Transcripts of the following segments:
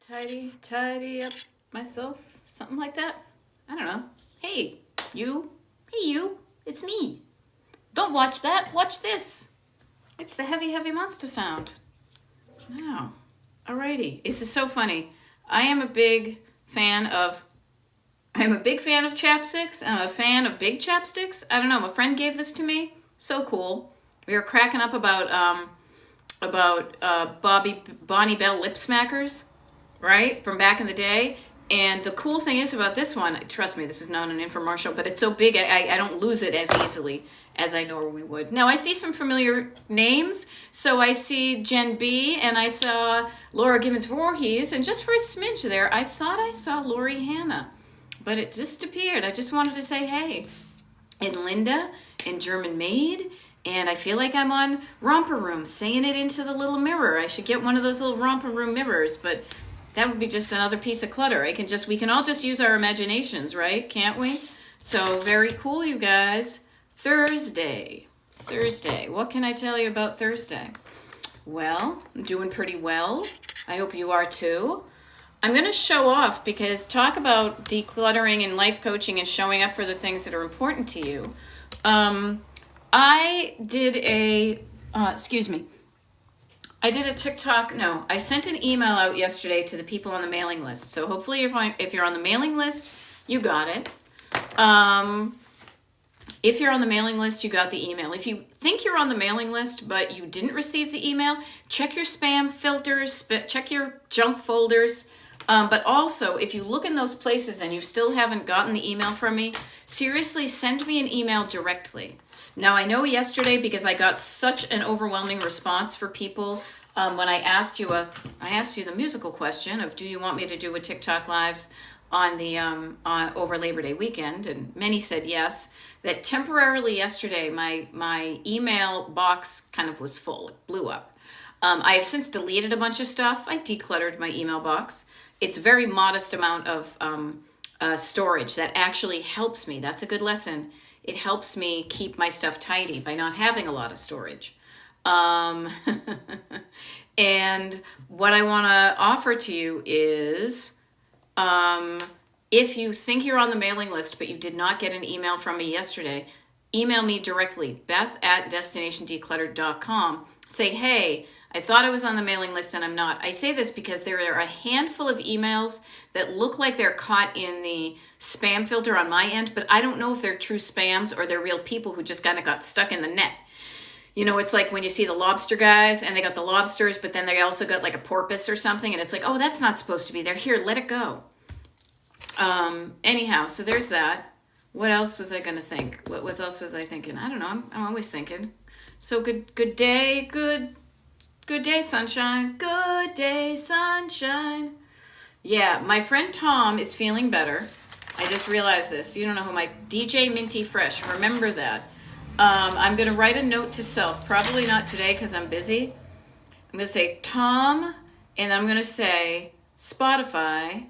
tidy up myself, something like that. I don't know. Hey, you. Hey, you. It's me. Don't watch that. Watch this. It's the heavy monster sound. Wow. Alrighty. This is so funny. I am a big fan of. I'm a big fan of chapsticks, and I'm a fan of big chapsticks. I don't know. My friend gave this to me. So cool. We were cracking up about Bonnie Bell lip smackers, right, from back in the day. And the cool thing is about this one, trust me, this is not an infomercial, but it's so big I don't lose it as easily as I normally would. Now I see some familiar names. So I see Jen B and I saw Laura Gibbons Voorhees, and just for a smidge there, I thought I saw Lori Hanna, but it disappeared. I just wanted to say hey. And Linda and German Maid. And I feel like I'm on Romper Room, saying it into the little mirror. I should get one of those little Romper Room mirrors, but that would be just another piece of clutter. We can all just use our imaginations, right? Can't we? So very cool, you guys. Thursday. What can I tell you about Thursday? Well, I'm doing pretty well. I hope you are too. I'm going to show off because talk about decluttering and life coaching and showing up for the things that are important to you. I did I sent an email out yesterday to the people on the mailing list. So hopefully if you're on the mailing list, you got it. If you're on the mailing list, you got the email. If you think you're on the mailing list, but you didn't receive the email, check your spam filters, check your junk folders. But also, if you look in those places and you still haven't gotten the email from me, seriously, send me an email directly. Now, I know yesterday, because I got such an overwhelming response for people when I asked you the musical question of, do you want me to do a TikTok lives on the over Labor Day weekend? And many said yes. That temporarily yesterday, my email box kind of was full. It blew up. I have since deleted a bunch of stuff. I decluttered my email box. It's a very modest amount of storage that actually helps me. That's a good lesson. It helps me keep my stuff tidy by not having a lot of storage. And what I want to offer to you is, if you think you're on the mailing list, but you did not get an email from me yesterday, email me directly, beth@destinationdecluttered.com. Say, hey, I thought I was on the mailing list and I'm not. I say this because there are a handful of emails that look like they're caught in the spam filter on my end, but I don't know if they're true spams or they're real people who just kind of got stuck in the net. You know, it's like when you see the lobster guys and they got the lobsters, but then they also got like a porpoise or something, and it's like, oh, that's not supposed to be there. Here, let it go. Anyhow, so there's that. What else was I going to think? What else was I thinking? I don't know. I'm always thinking. So good day, good day, sunshine. Good day, sunshine. Yeah, my friend Tom is feeling better. I just realized this. You don't know who my DJ Minty Fresh. Remember that. I'm going to write a note to self. Probably not today because I'm busy. I'm going to say Tom, and then I'm going to say Spotify,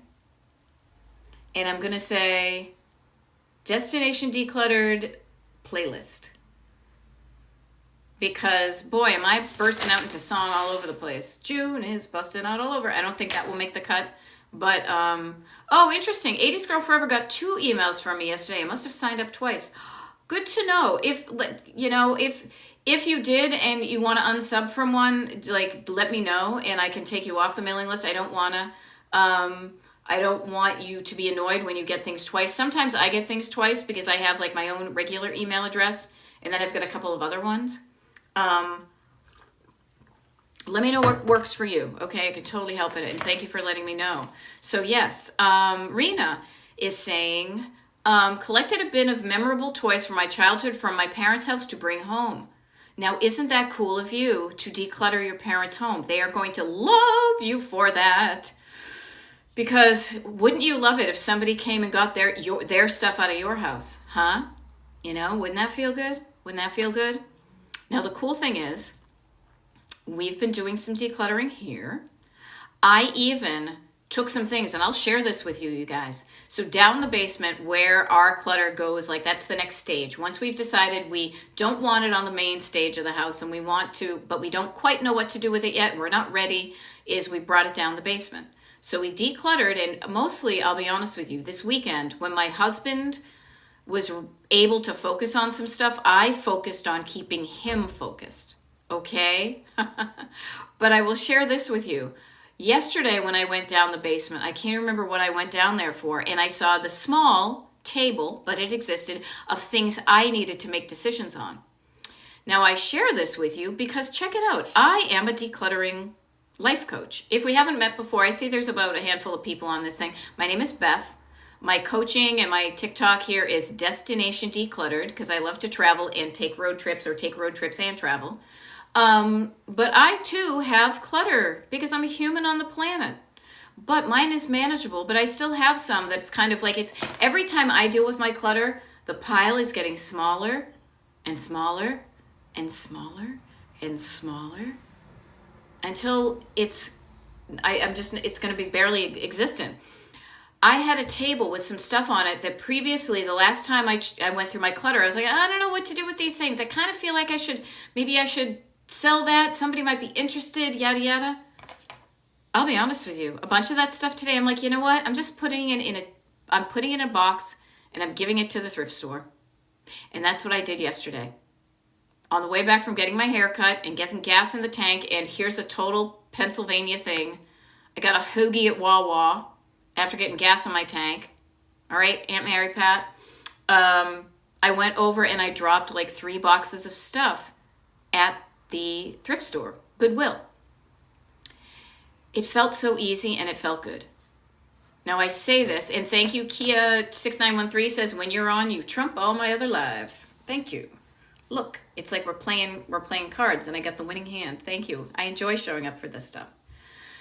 and I'm going to say Destination Decluttered playlist. Because, boy, am I bursting out into song all over the place. June is busting out all over. I don't think that will make the cut. But, oh, interesting. 80s Girl Forever got 2 emails from me yesterday. I must have signed up twice. Good to know. If you did and you want to unsub from one, like, let me know and I can take you off the mailing list. I don't want you to be annoyed when you get things twice. Sometimes I get things twice because I have like my own regular email address and then I've got a couple of other ones. Let me know what works for you. Okay, I can totally help it, and thank you for letting me know. So yes, Rena is saying, collected a bin of memorable toys from my childhood from my parents' house to bring home. Now, isn't that cool of you to declutter your parents' home? They are going to love you for that. Because wouldn't you love it if somebody came and got their stuff out of your house? Huh? You know, wouldn't that feel good? Wouldn't that feel good? Now, the cool thing is, we've been doing some decluttering here. I even took some things, and I'll share this with you, you guys. So down the basement where our clutter goes, like that's the next stage. Once we've decided we don't want it on the main stage of the house and we want to, but we don't quite know what to do with it yet, we're not ready, is we brought it down the basement. So we decluttered, and mostly, I'll be honest with you, this weekend, when my husband was able to focus on some stuff, I focused on keeping him focused. Okay? But I will share this with you. Yesterday, when I went down the basement, I can't remember what I went down there for, and I saw the small table, but it existed, of things I needed to make decisions on. Now, I share this with you because check it out. I am a decluttering life coach. If we haven't met before, I see there's about a handful of people on this thing. My name is Beth. My coaching and my TikTok here is Destination Decluttered because I love to travel and take road trips or take road trips and travel. But I too have clutter because I'm a human on the planet. But mine is manageable, but I still have some that's kind of like it's every time I deal with my clutter, the pile is getting smaller and smaller and smaller and smaller until it's going to be barely existent. I had a table with some stuff on it that previously, the last time I went through my clutter, I was like, I don't know what to do with these things. I kind of feel like I should sell that. Somebody might be interested, yada, yada. I'll be honest with you. A bunch of that stuff today, I'm like, you know what? I'm just putting it I'm putting it in a box and I'm giving it to the thrift store. And that's what I did yesterday. On the way back from getting my hair cut and getting gas in the tank, and here's a total Pennsylvania thing. I got a hoagie at Wawa after getting gas in my tank. All right, Aunt Mary Pat. I went over and I dropped like 3 boxes of stuff at the thrift store, Goodwill. It felt so easy and it felt good. Now I say this, and thank you, Kia6913 says, when you're on, you trump all my other lives. Thank you. Look, it's like we're playing cards and I got the winning hand. Thank you. I enjoy showing up for this stuff.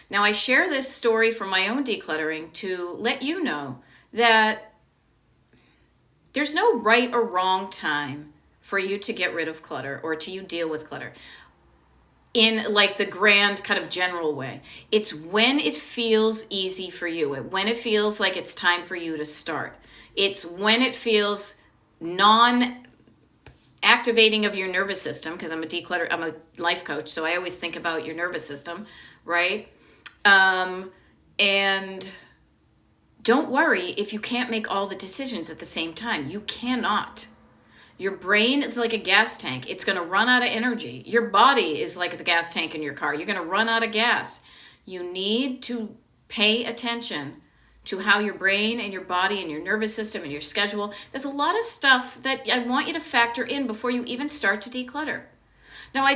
Now I share this story from my own decluttering to let you know that there's no right or wrong time for you to get rid of clutter or to you deal with clutter in like the grand kind of general way. It's when it feels easy for you, when it feels like it's time for you to start. It's when it feels non-activating of your nervous system, because I'm a life coach, so I always think about your nervous system, right? And don't worry if you can't make all the decisions at the same time. You cannot. Your brain is like a gas tank. It's going to run out of energy. Your body is like the gas tank in your car. You're going to run out of gas. You need to pay attention to how your brain and your body and your nervous system and your schedule. There's a lot of stuff that I want you to factor in before you even start to declutter. Now, I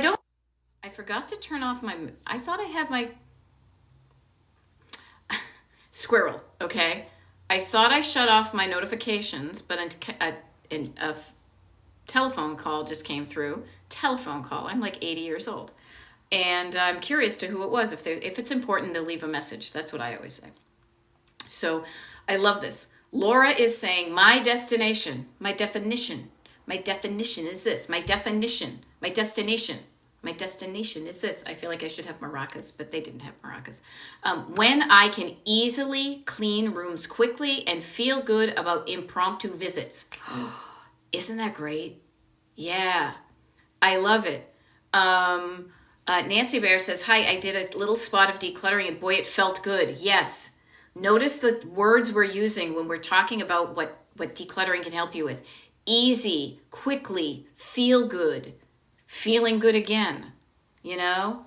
forgot to turn off I thought I had my squirrel, okay? I thought I shut off my notifications, but a telephone call just came through. Telephone call. I'm like 80 years old. And I'm curious to who it was. If it's important, they'll leave a message. That's what I always say. So I love this. Laura is saying, my destination is this. My destination is this. I feel like I should have maracas, but they didn't have maracas. When I can easily clean rooms quickly and feel good about impromptu visits. Isn't that great? Yeah, I love it. Nancy Bear says, hi, I did a little spot of decluttering and boy, it felt good. Yes. Notice the words we're using when we're talking about what decluttering can help you with. Easy, quickly, feel good, feeling good again, you know?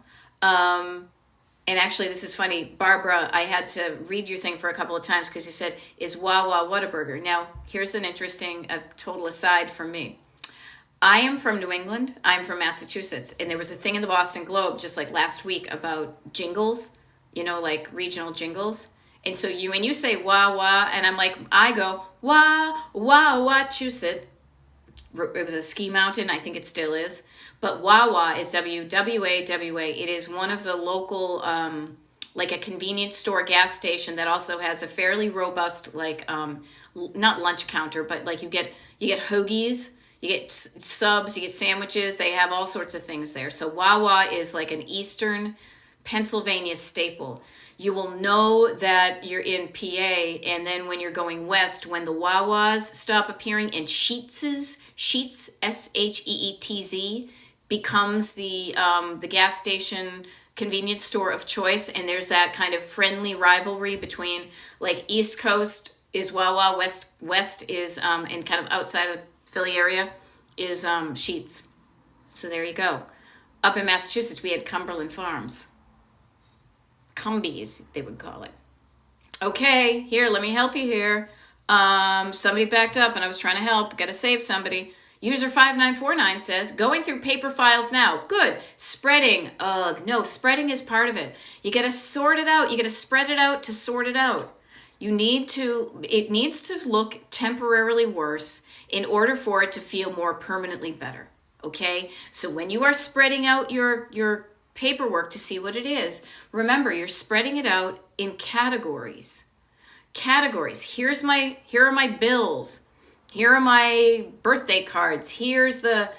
And actually, this is funny. Barbara, I had to read your thing for a couple of times because you said, is Wawa Whataburger? Now, here's an interesting, total aside from me. I am from New England. I'm from Massachusetts. And there was a thing in the Boston Globe just like last week about jingles, you know, like regional jingles. And so when you say Wawa, and I go, Wachusett. It was a ski mountain. I think it still is. But Wawa is W-W-A-W-A. It is one of the local, like a convenience store gas station that also has a fairly robust, like, not lunch counter, but like you get hoagies, you get subs, you get sandwiches. They have all sorts of things there. So Wawa is like an Eastern Pennsylvania staple. You will know that you're in PA, and then when you're going west, when the Wawas stop appearing and Sheetz, Sheetz becomes the gas station convenience store of choice, and there's that kind of friendly rivalry between like East Coast is Wawa, West is and kind of outside of the Philly area is Sheetz. So there you go. Up in Massachusetts, we had Cumberland Farms. Cumbies, they would call it. Okay, here, let me help you here. Somebody backed up and I was trying to help. Got to save somebody. User 5949 says, going through paper files now. Good. Spreading. Ugh, no, spreading is part of it. You got to sort it out. You got to spread it out to sort it out. It needs to look temporarily worse in order for it to feel more permanently better. Okay? So when you are spreading out your paperwork to see what it is, remember you're spreading it out in categories. Categories. Here are my bills. Here are my birthday cards. Here's the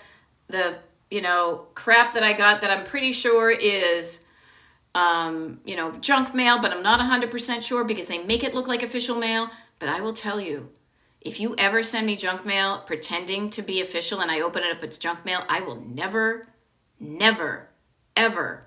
crap that I got that I'm pretty sure is junk mail, but I'm not 100% sure because they make it look like official mail. But I will tell you, if you ever send me junk mail pretending to be official and I open it up, it's junk mail, I will never, never, ever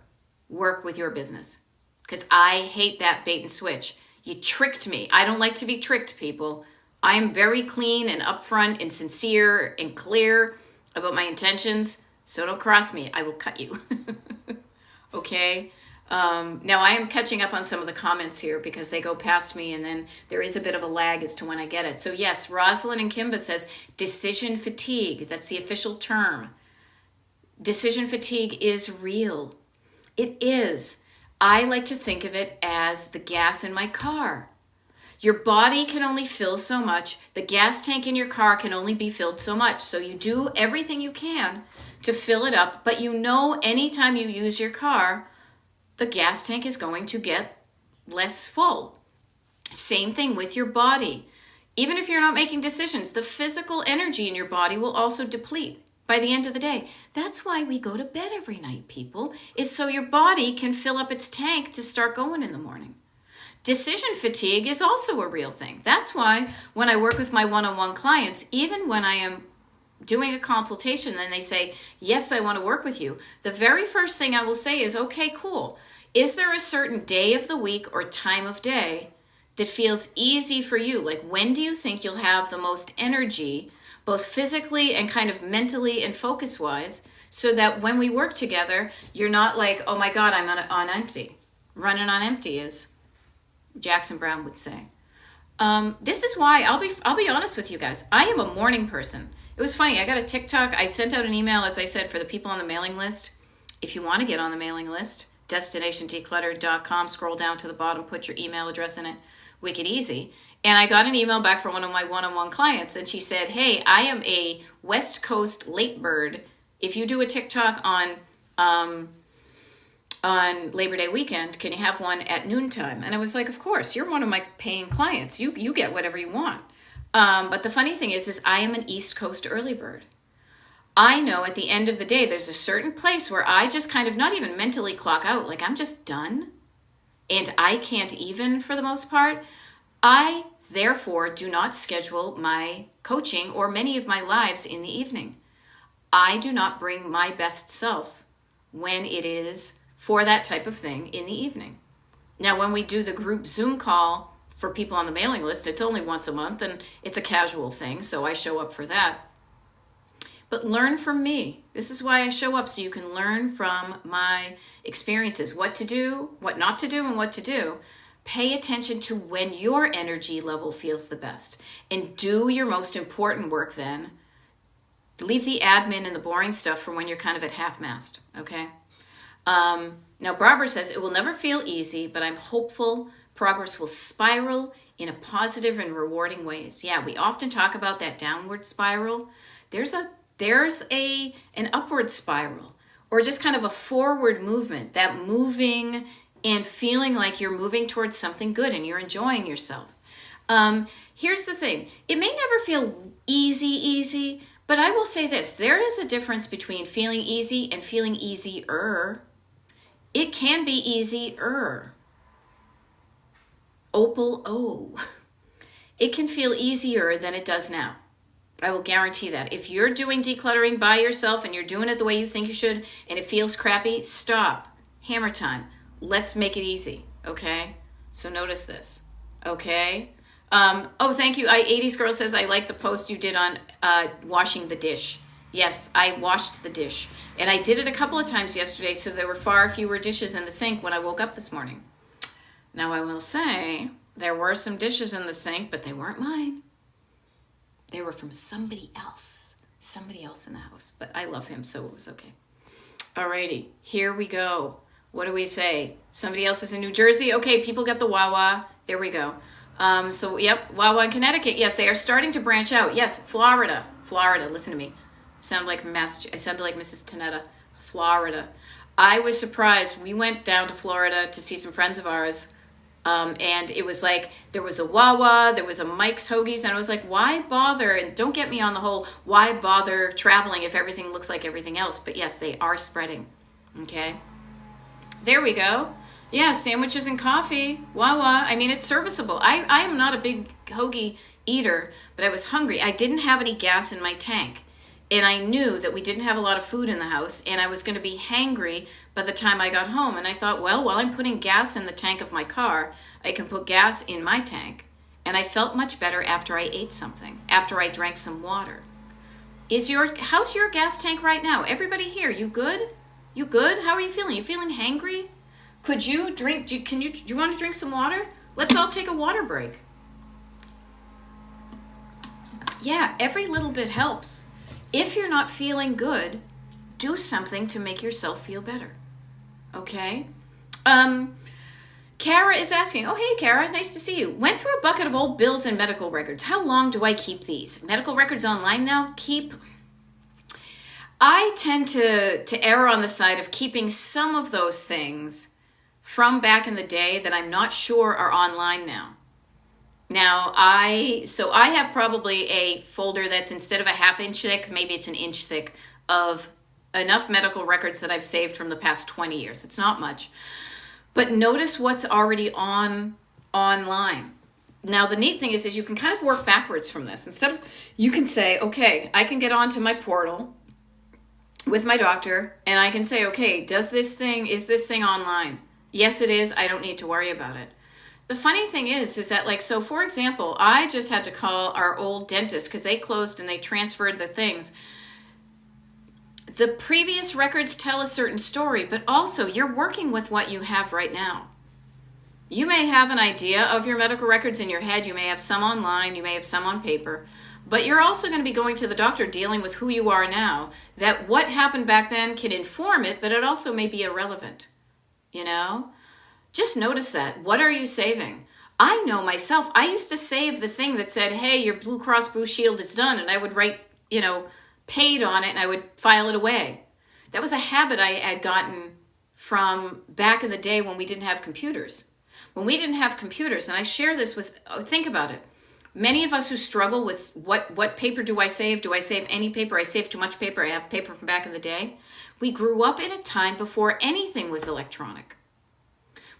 work with your business because I hate that bait and switch. You tricked me. I don't like to be tricked, people. I am very clean and upfront and sincere and clear about my intentions, so don't cross me. I will cut you. Okay? Now, I am catching up on some of the comments here because they go past me, and then there is a bit of a lag as to when I get it. So, yes, Rosalind and Kimba says decision fatigue. That's the official term. Decision fatigue is real. It is. I like to think of it as the gas in my car. Your body can only fill so much. The gas tank in your car can only be filled so much. So you do everything you can to fill it up, but you know anytime you use your car, the gas tank is going to get less full. Same thing with your body. Even if you're not making decisions, the physical energy in your body will also deplete by the end of the day. That's why we go to bed every night, people, is so your body can fill up its tank to start going in the morning. Decision fatigue is also a real thing. That's why when I work with my one-on-one clients, even when I am doing a consultation, then they say, yes, I want to work with you. The very first thing I will say is, okay, cool. Is there a certain day of the week or time of day that feels easy for you? Like, when do you think you'll have the most energy, both physically and kind of mentally and focus-wise, so that when we work together, you're not like, oh my God, I'm on empty. Running on empty is, Jackson Brown would say. This is why, I'll be honest with you guys, I am a morning person. It was funny, I got a TikTok, I sent out an email, as I said, for the people on the mailing list. If you want to get on the mailing list, destinationdecluttered.com, scroll down to the bottom, put your email address in it, wicked easy. And I got an email back from one of my one-on-one clients, and she said, hey, I am a West Coast late bird. If you do a TikTok on Labor Day weekend, can you have one at noontime? And I was like, of course, you're one of my paying clients. You get whatever you want. But the funny thing is I am an East Coast early bird. I know at the end of the day, there's a certain place where I just kind of not even mentally clock out. Like, I'm just done. And I can't even, for the most part. I, therefore, do not schedule my coaching or many of my lives in the evening. I do not bring my best self when it is for that type of thing in the evening. Now, when we do the group Zoom call for people on the mailing list, it's only once a month and it's a casual thing, so I show up for that. But learn from me. This is why I show up, so you can learn from my experiences, what to do, what not to do, and what to do. Pay attention to when your energy level feels the best and do your most important work then. Leave the admin and the boring stuff for when you're kind of at half-mast, okay? Now, Barbara says, it will never feel easy, but I'm hopeful progress will spiral in a positive and rewarding ways. Yeah, we often talk about that downward spiral. There's an upward spiral, or just kind of a forward movement, that moving and feeling like you're moving towards something good and you're enjoying yourself. Here's the thing. It may never feel easy, but I will say this. There is a difference between feeling easy and feeling easier. It can be easier. Opal O. It can feel easier than it does now. I will guarantee that. If you're doing decluttering by yourself and you're doing it the way you think you should and it feels crappy, stop. Hammer time. Let's make it easy, okay? So notice this, okay? Oh, thank you. 80s Girl says, I like the post you did on washing the dish. Yes, I washed the dish. And I did it a couple of times yesterday, so there were far fewer dishes in the sink when I woke up this morning. Now, I will say, there were some dishes in the sink, but they weren't mine. They were from somebody else. Somebody else in the house. But I love him, so it was okay. Alrighty, here we go. What do we say? Somebody else is in New Jersey? Okay, people got the Wawa. There we go. So, yep, Wawa in Connecticut. Yes, they are starting to branch out. Yes, Florida. Florida, listen to me. I sounded like Mrs. Tanetta. Florida. I was surprised. We went down to Florida to see some friends of ours. And it was like, there was a Wawa, there was a Mike's Hoagies, and I was like, why bother? And don't get me on the whole, why bother traveling if everything looks like everything else? But yes, they are spreading. Okay. There we go. Yeah, sandwiches and coffee. Wawa. I mean, it's serviceable. I am not a big hoagie eater, but I was hungry. I didn't have any gas in my tank. And I knew that we didn't have a lot of food in the house, and I was going to be hangry by the time I got home. And I thought, well, while I'm putting gas in the tank of my car, I can put gas in my tank. And I felt much better after I ate something, after I drank some water. How's your gas tank right now? Everybody here, you good? You good? How are you feeling? You feeling hangry? Could you drink? Do you want to drink some water? Let's all take a water break. Yeah, every little bit helps. If you're not feeling good, do something to make yourself feel better. Okay? Kara is asking, oh, hey, Kara, nice to see you. Went through a bucket of old bills and medical records. How long do I keep these? Medical records online now? I tend to err on the side of keeping some of those things from back in the day that I'm not sure are online now. Now, I have probably a folder that's, instead of a half-inch thick, maybe it's an inch thick, of enough medical records that I've saved from the past 20 years. It's not much. But notice what's already online. Now, the neat thing is you can kind of work backwards from this. You can say, okay, I can get onto my portal with my doctor, and I can say, okay, is this thing online? Yes, it is. I don't need to worry about it. The funny thing is that, like, so for example, I just had to call our old dentist because they closed and they transferred the things. The previous records tell a certain story, but also you're working with what you have right now. You may have an idea of your medical records in your head. You may have some online. You may have some on paper. But you're also going to be going to the doctor dealing with who you are now, that what happened back then can inform it, but it also may be irrelevant. You know? Just notice that. What are you saving? I know myself. I used to save the thing that said, hey, your Blue Cross Blue Shield is done. And I would write, paid on it, and I would file it away. That was a habit I had gotten from back in the day when we didn't have computers. When we didn't have computers, and I share this think about it. Many of us who struggle with what paper do I save? Do I save any paper? I save too much paper. I have paper from back in the day. We grew up in a time before anything was electronic.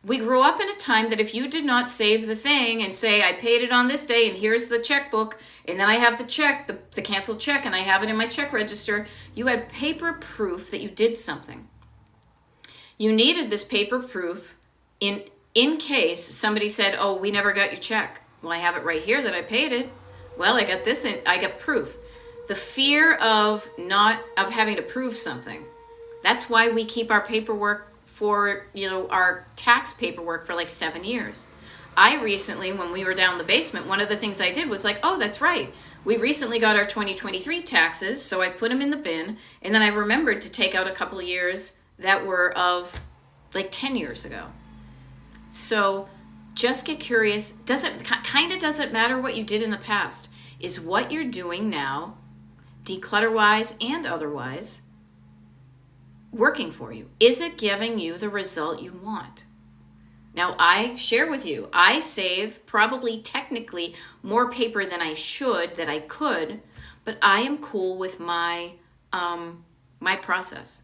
We grew up in a time that if you did not save the thing and say, I paid it on this day and here's the checkbook, and then I have the check, the canceled check, and I have it in my check register, you had paper proof that you did something. You needed this paper proof in case somebody said, oh, we never got your check. Well, I have it right here that I paid it. Well, I got this, and I got proof. The fear of having to prove something. That's why we keep our paperwork for, our tax paperwork for like 7 years. I recently, when we were down the basement, one of the things I did was like, oh, that's right. We recently got our 2023 taxes, so I put them in the bin, and then I remembered to take out a couple of years that were of like 10 years ago. So just get curious. Doesn't matter what you did in the past. Is what you're doing now, declutter-wise and otherwise, working for you? Is it giving you the result you want? Now, I share with you, I save probably technically more paper than I should, that I could, but I am cool with my process.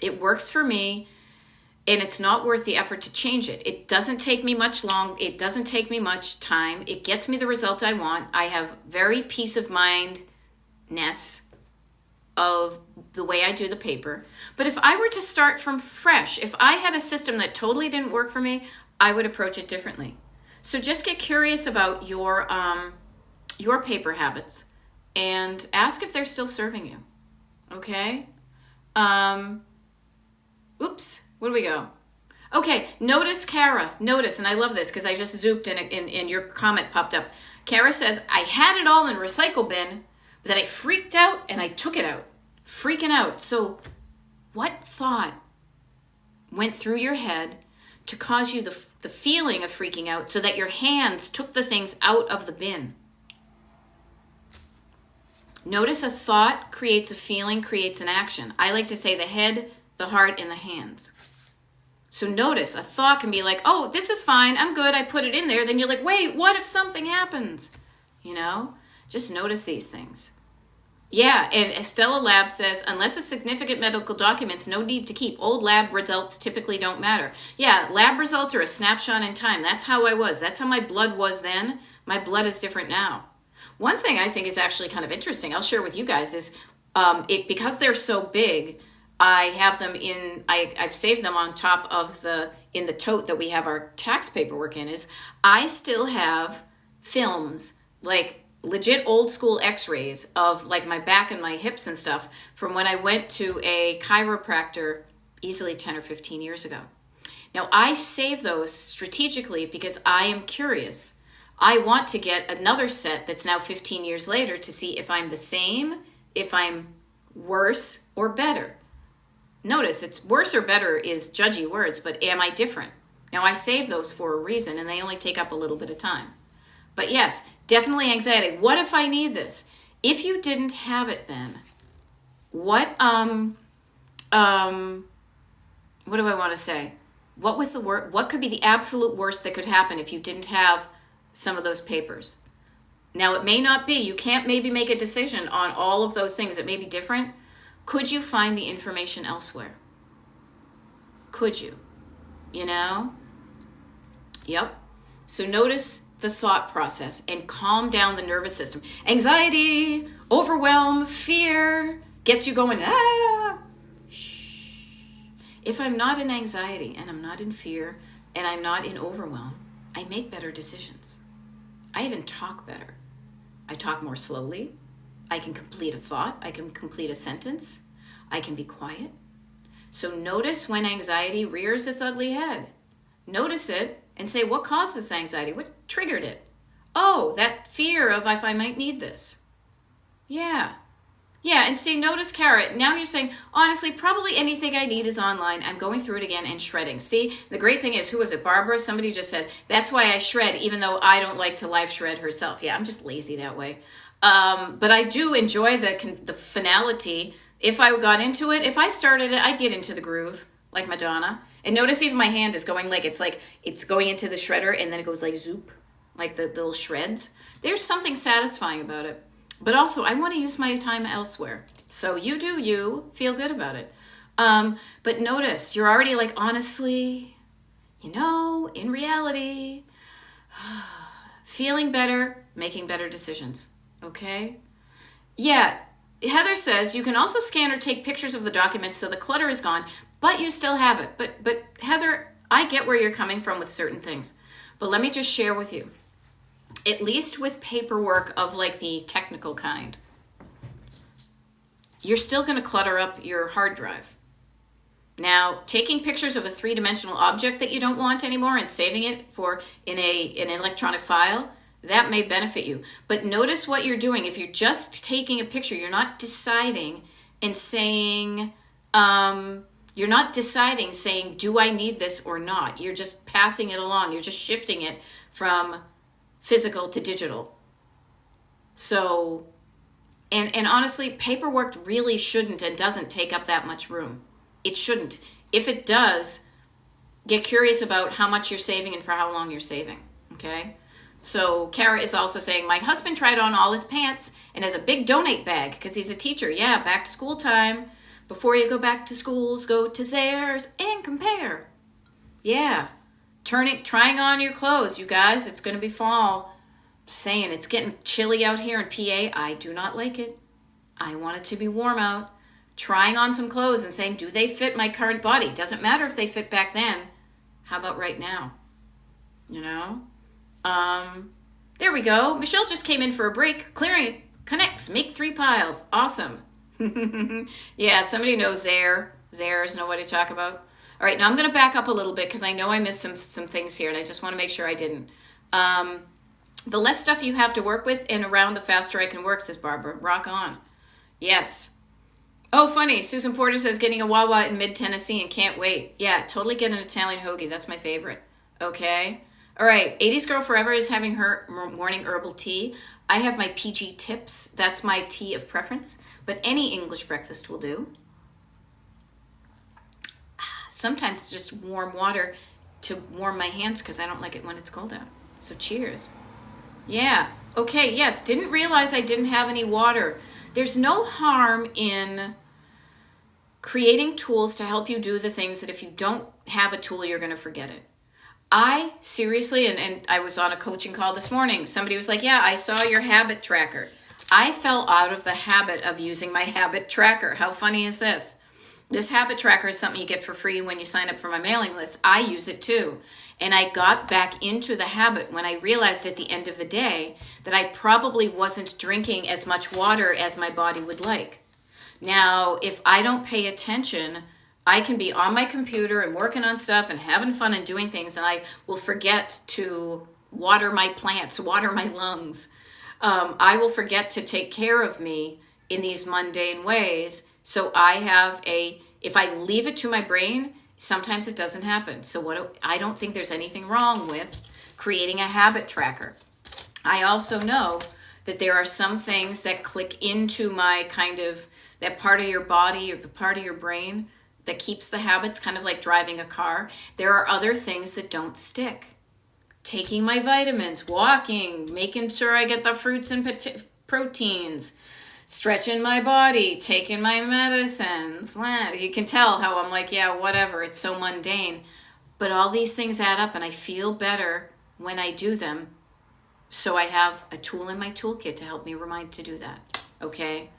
It works for me, and it's not worth the effort to change it. It doesn't take me much time. It gets me the result I want. I have very peace of mindness of the way I do the paper. But if I were to start from fresh, if I had a system that totally didn't work for me, I would approach it differently. So just get curious about your paper habits and ask if they're still serving you. Okay? Oops, where do we go? Okay, notice Kara. Notice, and I love this because I just zooped and your comment popped up. Kara says, I had it all in a recycle bin, but then I freaked out and I took it out. Freaking out. So what thought went through your head to cause you the feeling of freaking out so that your hands took the things out of the bin? Notice a thought creates a feeling, creates an action. I like to say the head, the heart, and the hands. So notice a thought can be like, oh, this is fine. I'm good. I put it in there. Then you're like, wait, what if something happens? You know, just notice these things. Yeah, and Estella Lab says, unless it's significant medical documents, no need to keep. Old lab results typically don't matter. Yeah, lab results are a snapshot in time. That's how I was. That's how my blood was then. My blood is different now. One thing I think is actually kind of interesting, I'll share with you guys, is because they're so big, I have them I've saved them on top of in the tote that we have our tax paperwork in, is I still have films, like legit old school x-rays of like my back and my hips and stuff from when I went to a chiropractor easily 10 or 15 years ago. Now I save those strategically because I am curious. I want to get another set that's now 15 years later to see if I'm the same, if I'm worse or better. Notice it's worse or better is judgy words, but am I different? Now I save those for a reason and they only take up a little bit of time. But yes, definitely anxiety. What if I need this? If you didn't have it then, what do I want to say? What was the what could be the absolute worst that could happen if you didn't have some of those papers? Now it may not be, you can't maybe make a decision on all of those things. It may be different. Could you find the information elsewhere? Could you? You know? Yep. So notice the thought process and calm down the nervous system. Anxiety, overwhelm, fear gets you going, Shh. If I'm not in anxiety and I'm not in fear and I'm not in overwhelm, I make better decisions. I even talk better. I talk more slowly. I can complete a thought. I can complete a sentence. I can be quiet. So notice when anxiety rears its ugly head. Notice it and say, what caused this anxiety? What triggered it? Oh, that fear of if I might need this. Yeah. Yeah, and see, notice Kara, now you're saying, honestly, probably anything I need is online. I'm going through it again and shredding. See, the great thing is, who was it, Barbara? Somebody just said, that's why I shred, even though I don't like to live shred herself. Yeah, I'm just lazy that way. But I do enjoy the finality. If I got into it, if I started it, I'd get into the groove, like Madonna. And notice even my hand is going like it's going into the shredder, and then it goes like zoop, like the little shreds. There's something satisfying about it. But also, I want to use my time elsewhere. So you do you. Feel good about it. But notice, you're already like, honestly, in reality, feeling better, making better decisions. Okay? Yeah, Heather says you can also scan or take pictures of the documents so the clutter is gone, but you still have it. But Heather, I get where you're coming from with certain things. But let me just share with you. At least with paperwork of like the technical kind, you're still going to clutter up your hard drive. Now, taking pictures of a three-dimensional object that you don't want anymore and saving it in an electronic file, that may benefit you. But notice what you're doing. If you're just taking a picture, you're not deciding and saying, do I need this or not? You're just passing it along. You're just shifting it from physical to digital. So, and honestly, paperwork really shouldn't and doesn't take up that much room. It shouldn't. If it does, get curious about how much you're saving and for how long you're saving, okay? So Kara is also saying, my husband tried on all his pants and has a big donate bag because he's a teacher. Yeah, back to school time. Before you go back to schools, go to Zayre's and compare. Yeah. Trying on your clothes, you guys. It's going to be fall. Saying it's getting chilly out here in PA. I do not like it. I want it to be warm out. Trying on some clothes and saying, do they fit my current body? Doesn't matter if they fit back then. How about right now? You know? There we go. Michelle just came in for a break. Clearing connects. Make 3 piles. Awesome. Yeah, somebody knows Zares know what to talk about. All right, now I'm going to back up a little bit because I know I missed some things here, and I just want to make sure I didn't. The less stuff you have to work with and around, the faster I can work, says Barbara. Rock on. Yes. Oh, funny. Susan Porter says getting a Wawa in mid-Tennessee and can't wait. Yeah, totally get an Italian hoagie. That's my favorite. Okay. All right. 80s Girl Forever is having her morning herbal tea. I have my PG Tips. That's my tea of preference. But any English breakfast will do. Sometimes just warm water to warm my hands because I don't like it when it's cold out. So cheers. Yeah. Okay. Yes. Didn't realize I didn't have any water. There's no harm in creating tools to help you do the things that if you don't have a tool, you're going to forget it. I seriously, and I was on a coaching call this morning. Somebody was like, yeah, I saw your habit tracker. I fell out of the habit of using my habit tracker. How funny is this? This habit tracker is something you get for free when you sign up for my mailing list. I use it too. And I got back into the habit when I realized at the end of the day that I probably wasn't drinking as much water as my body would like. Now, if I don't pay attention, I can be on my computer and working on stuff and having fun and doing things, and I will forget to water my plants, water my lungs. I will forget to take care of me in these mundane ways. So if I leave it to my brain, sometimes it doesn't happen. So I don't think there's anything wrong with creating a habit tracker. I also know that there are some things that click into my kind of, that part of your body or the part of your brain that keeps the habits, kind of like driving a car. There are other things that don't stick. Taking my vitamins, walking, making sure I get the fruits and proteins, stretching my body, taking my medicines. Well, you can tell how I'm like, yeah, whatever. It's so mundane. But all these things add up and I feel better when I do them. So I have a tool in my toolkit to help me remind to do that. Okay?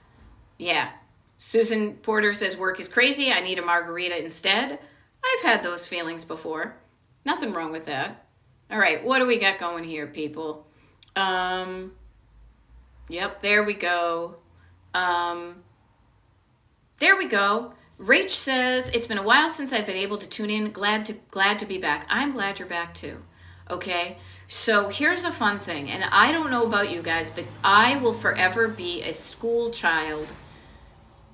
Yeah. Susan Porter says work is crazy. I need a margarita instead. I've had those feelings before. Nothing wrong with that. All right, what do we got going here, people? Yep, there we go. There we go. Rach says, it's been a while since I've been able to tune in. Glad to be back. I'm glad you're back too. Okay, so here's a fun thing. And I don't know about you guys, but I will forever be a school child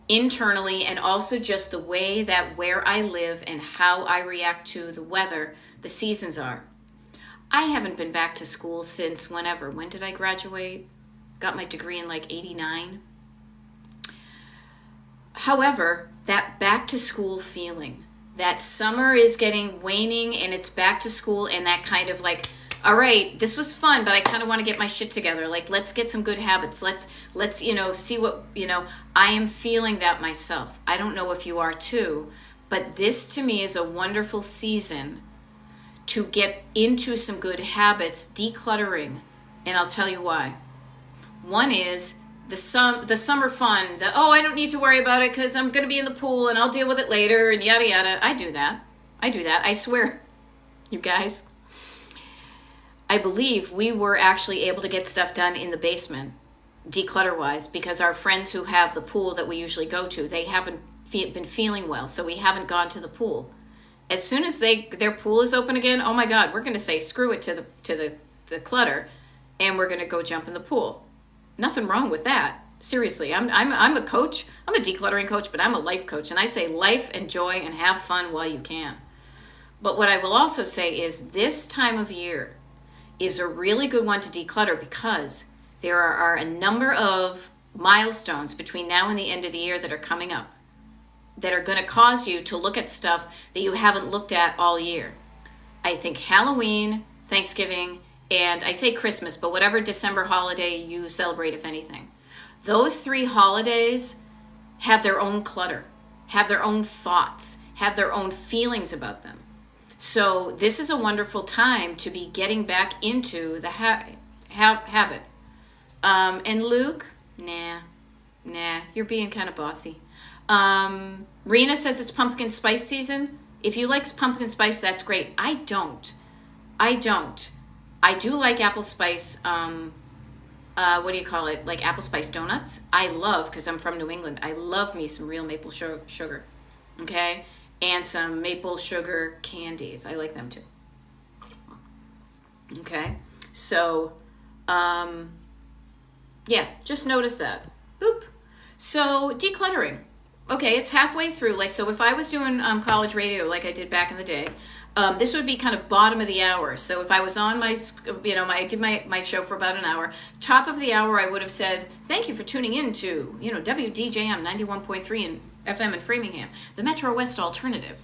internally, and also just the way that where I live and how I react to the weather, the seasons are. I haven't been back to school since whenever. When did I graduate? Got my degree in like 89. However, that back to school feeling, that summer is getting waning and it's back to school, and that kind of like, all right, this was fun, but I kind of want to get my shit together. Like, let's get some good habits. Let's see what, I am feeling that myself. I don't know if you are too, but this to me is a wonderful season to get into some good habits, decluttering. And I'll tell you why. One is the summer fun, I don't need to worry about it because I'm going to be in the pool and I'll deal with it later and yada, yada. I do that. I swear, you guys. I believe we were actually able to get stuff done in the basement, declutter-wise, because our friends who have the pool that we usually go to, they haven't been feeling well, so we haven't gone to the pool. As soon as their pool is open again, oh my God, we're going to say screw it to the clutter, and we're going to go jump in the pool. Nothing wrong with that. Seriously, I'm a coach. I'm a decluttering coach, but I'm a life coach, and I say life, enjoy, and have fun while you can. But what I will also say is this time of year is a really good one to declutter because there are a number of milestones between now and the end of the year that are coming up that are going to cause you to look at stuff that you haven't looked at all year. I think Halloween, Thanksgiving, and I say Christmas, but whatever December holiday you celebrate, if anything. Those 3 holidays have their own clutter, have their own thoughts, have their own feelings about them. So this is a wonderful time to be getting back into the habit. And Luke, nah. Nah, you're being kind of bossy. Rena says it's pumpkin spice season. If you like pumpkin spice, that's great. I don't. I don't. I do like apple spice. What do you call it? Like apple spice donuts. I love, because I'm from New England, I love me some real maple sugar. Okay? And some maple sugar candies. I like them too. Okay? So, yeah, just notice that. Boop. So, decluttering. Okay, it's halfway through. Like, so if I was doing college radio like I did back in the day, this would be kind of bottom of the hour. So if I was on my, I did my show for about an hour. Top of the hour, I would have said, thank you for tuning in to, WDJM 91.3 in FM in Framingham, the Metro West alternative.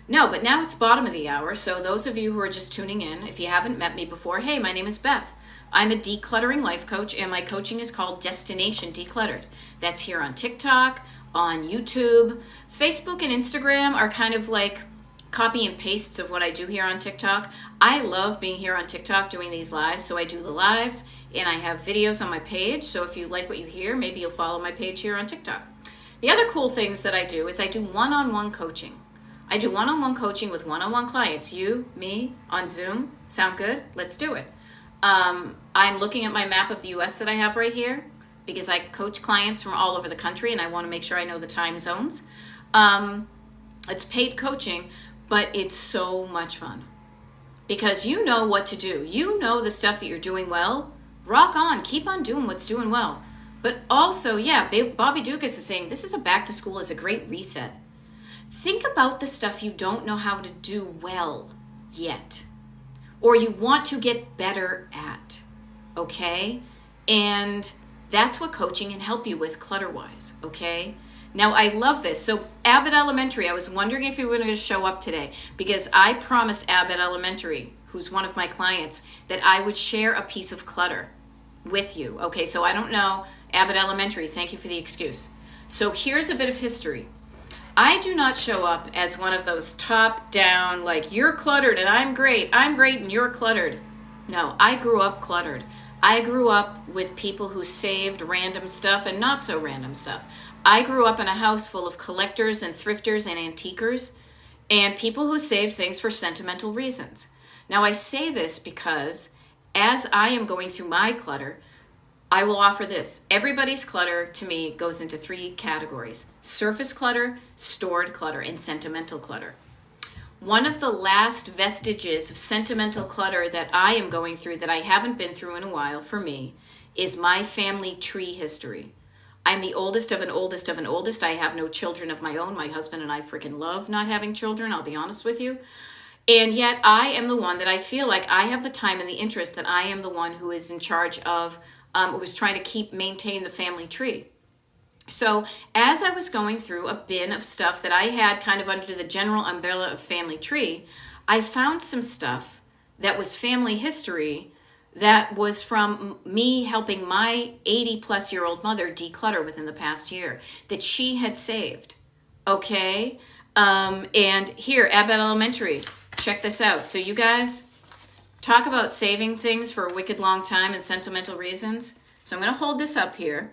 No, but now it's bottom of the hour. So those of you who are just tuning in, if you haven't met me before, hey, my name is Beth. I'm a decluttering life coach, and my coaching is called Destination Decluttered. That's here on TikTok, on YouTube. Facebook and Instagram are kind of like copy and pastes of what I do here on TikTok. I love being here on TikTok doing these lives, so I do the lives, and I have videos on my page. So if you like what you hear, maybe you'll follow my page here on TikTok. The other cool things that I do is I do one-on-one coaching. I do one-on-one coaching with one-on-one clients. You, me, on Zoom. Sound good? Let's do it. I'm looking at my map of the U.S. that I have right here because I coach clients from all over the country and I want to make sure I know the time zones. It's paid coaching, but it's so much fun because you know what to do. You know the stuff that you're doing well. Rock on. Keep on doing what's doing well. But also, yeah, Bobby Dukas is saying this is a back to school is a great reset. Think about the stuff you don't know how to do well yet, or you want to get better at, okay? And that's what coaching can help you with clutter-wise, okay? Now, I love this. So, Abbott Elementary, I was wondering if you were going to show up today because I promised Abbott Elementary, who's one of my clients, that I would share a piece of clutter with you. Okay, so I don't know. Abbott Elementary, thank you for the excuse. So, here's a bit of history. I do not show up as one of those top-down, like, you're cluttered and I'm great and you're cluttered. No, I grew up cluttered. I grew up with people who saved random stuff and not so random stuff. I grew up in a house full of collectors and thrifters and antiquers and people who saved things for sentimental reasons. Now, I say this because as I am going through my clutter, I will offer this. Everybody's clutter, to me, goes into 3 categories. Surface clutter, stored clutter, and sentimental clutter. One of the last vestiges of sentimental clutter that I am going through that I haven't been through in a while for me is my family tree history. I'm the oldest of an oldest of an oldest. I have no children of my own. My husband and I freaking love not having children, I'll be honest with you. And yet I am the one that I feel like I have the time and the interest that I am the one who is in charge of was trying to maintain the family tree. So as I was going through a bin of stuff that I had kind of under the general umbrella of family tree, I found some stuff that was family history that was from me helping my 80-plus-year-old mother declutter within the past year that she had saved. Okay? And here, Abbott Elementary, check this out. So you guys, talk about saving things for a wicked long time and sentimental reasons. So I'm going to hold this up here.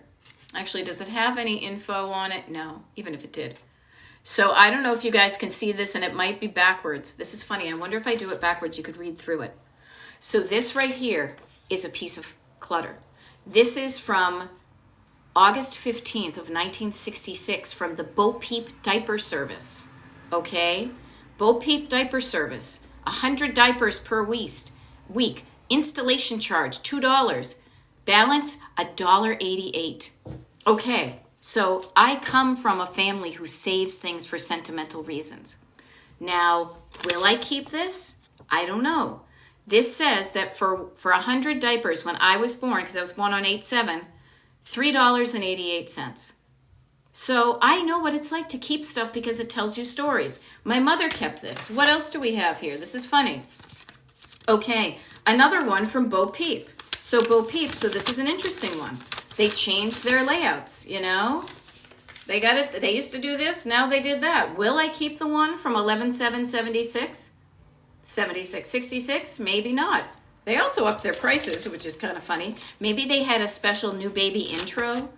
Actually, does it have any info on it? No, even if it did. So I don't know if you guys can see this, and it might be backwards. This is funny. I wonder if I do it backwards, you could read through it. So this right here is a piece of clutter. This is from August 15th of 1966 from the Bo Peep Diaper Service. Okay? Bo Peep Diaper Service. 100 diapers per week. Installation charge, $2. Balance, $1.88. Okay, so I come from a family who saves things for sentimental reasons. Now, will I keep this? I don't know. This says that for 100 diapers when I was born, because I was born on 8/7, $3.88. So I know what it's like to keep stuff because it tells you stories. My mother kept this. What else do we have here? This is funny. Okay, another one from Bo Peep. So Bo Peep, so this is an interesting one. They changed their layouts, you know? They got it. They used to do this. Now they did that. Will I keep the one from 11/7/76? 66? Maybe not. They also upped their prices, which is kind of funny. Maybe they had a special new baby intro